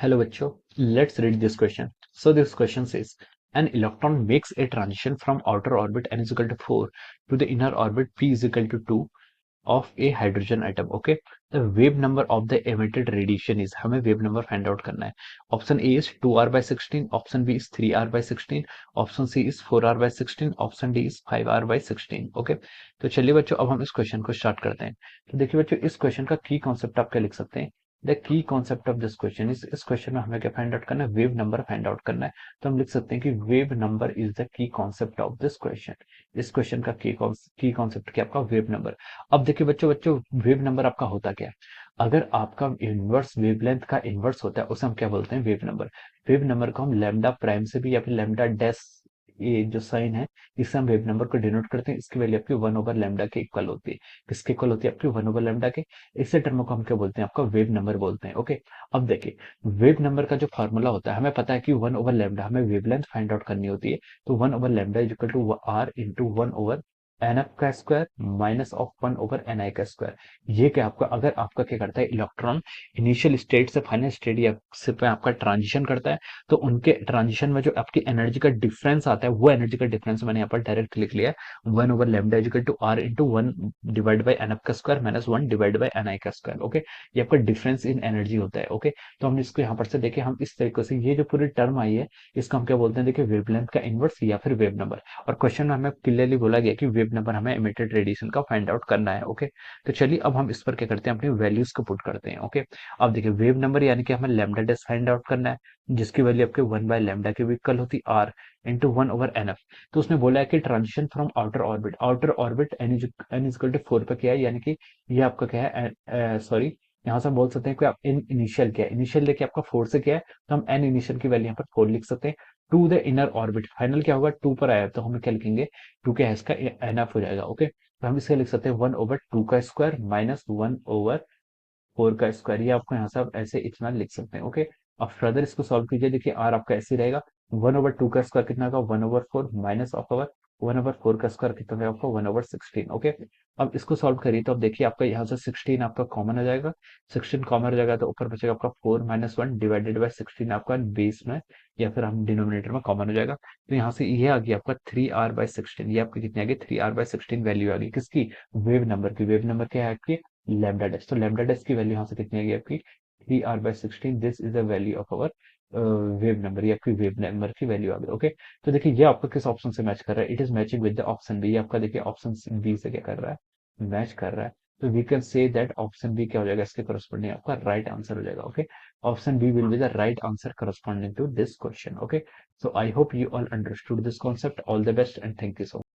Hello बच्चों, let's read this question. So this question says, an electron makes a transition from outer orbit n is equal to 4 to the inner orbit p is equal to 2 of a hydrogen atom. Okay, the wave number of the emitted radiation is, हमें wave number find out करना है. Option A is 2r by 16, option B is 3r by 16, option C is 4r by 16, option D is 5r by 16. Okay, तो चलिए बच्चों अब हम इस question को स्टार्ट करते हैं. तो देखिए बच्चों इस क्वेश्चन का की कॉन्सेप्ट आप क्या लिख सकते हैं. The key concept of this question इस क्वेश्चन में हमें क्या फाइंड आउट करना है, वेव नंबर फाइंड आउट करना है. तो हम लिख सकते हैं कि wave number is the key concept of this question. इस क्वेश्चन का की कॉन्सेप्ट क्या आपका वेव नंबर. अब देखिए बच्चों बच्चों वेव नंबर आपका होता क्या है. अगर आपका इनवर्स वेवलेंथ का इनवर्स होता है उसे हम क्या बोलते हैं, वेव नंबर. वेव नंबर को हम लैम्डा प्राइम से भी या फिर लैम्डा डैश, ये जो साइन है इससे हम वेव नंबर को डिनोट करते हैं. इसकी वैल्यू आपकी 1/लैम्डा के इक्वल होती है. किसके इक्वल होती है, आपकी 1/लैम्डा के. इसे टर्म को हम क्या बोलते हैं, आपका वेव नंबर बोलते हैं. ओके, अब देखिए वेव नंबर का जो फॉर्मूला होता है, हमें पता है कि 1/लैम्डा, हमें वेवलेंथ फाइंड आउट करनी होती है. तो 1/लैम्डा is equal to R into 1/एन एफ का स्क्वायर माइनस ऑफ 1/एन आई का स्क्वायर. ये क्या आपका, अगर आपका क्या करता है इलेक्ट्रॉन इनिशियल स्टेट से फाइनल स्टेट या से पे आपका ट्रांजिशन करता है, तो उनके ट्रांजिशन में जो आपकी एनर्जी का डिफरेंस आता है, वो एनर्जी का डिफरेंस मैंने यहाँ पर डायरेक्ट लिख लिया है. 1/लैम्डा equal to R into 1 divide by N F का square minus 1 divide by N I का स्क्वायर. ओके, ये आपका डिफरेंस इन एनर्जी होता है. ओके, तो हम इसको यहाँ पर से देखें, हम इस तरीके से ये जो पूरी टर्म आई है इसको हम क्या बोलते हैं, देखिए वेवलेंथ का इनवर्स या फिर वेव नंबर. और क्वेश्चन में हमें क्लियरली बोला गया कि वेव नंबर हमें इमिटेड रेडिएशन का फाइंड आउट करना है. ओके, तो चलिए अब हम इस पर क्या करते हैं, अपनी वैल्यूज को पुट करते हैं. ओके, अब देखिए वेव नंबर यानी कि हमें लैम्डा डैश फाइंड आउट करना है, जिसकी वैल्यू आपके 1/लैम्डा की इक्वल होती है आर इंटू 1/एन एफ. तो उसने बोला है कि transition from outer orbit N is equal to 4 पे क्या है, यानी कि ये आपका क्या है, सॉरी, यहाँ से हम बोल सकते हैं कि आप इन इनिशियल क्या है, इनिशियल देखिए आपका 4 से क्या है, तो हम एन इनिशियल की वैल्यू यहाँ पर 4 लिख सकते हैं. To the inner orbit, final क्या होगा, 2 पर आया तो हम क्या लिखेंगे, 2 क्या है इसका एन एफ हो जाएगा. ओके, तो हम इसे लिख सकते हैं 1/2 का स्क्वायर माइनस 1/4 का स्क्वायर. ये आपको यहाँ से आप ऐसे इतना लिख सकते हैं. ओके, अब फर्दर इसको सॉल्व कीजिए. देखिए आर आपका ऐसे ही रहेगा, 1/2 का स्क्वायर कितना का 1/4 माइनस ऑफ ओवर 1/4 का स्क्वायर कितना होगा आपका 1/16. ओके, अब इसको सॉल्व करिए तो अब देखिए आपका यहाँ से 16 आपका कॉमन हो जाएगा. 16 कॉमन हो जाएगा तो ऊपर बचेगा आपका 4 माइनस 1 डिवाइडेड बाई 16 आपका बेस में या फिर हम डिनोमिनेटर में कॉमन हो जाएगा. तो यहाँ से ये आ गया आपका 3r/16. ये आपकी कितनी आ गई, 3r/16 वैल्यू आ गई किसकी, वेव नंबर की. वेव नंबर क्या है आपकी, लैम्डा डैश. तो लैम्डा डैश की वैल्यू यहाँ से कितनी आ गई आपकी 3r/16. This is the value of our wave number, या आपकी वेव नंबर की वैल्यू आ गई. ओके, तो देखिए ये आपका किस ऑप्शन से मैच कर रहा है, it is matching with the option B. आपका देखिए ऑप्शन बी से क्या कर रहा है, मैच कर रहा है. तो we can say that option B क्या हो जाएगा, इसके करस्पॉन्डिंग आपका राइट आंसर हो जाएगा. Okay, option B will be the right answer corresponding to this question. Okay, so I hope you all understood this concept. All the best and thank you so much.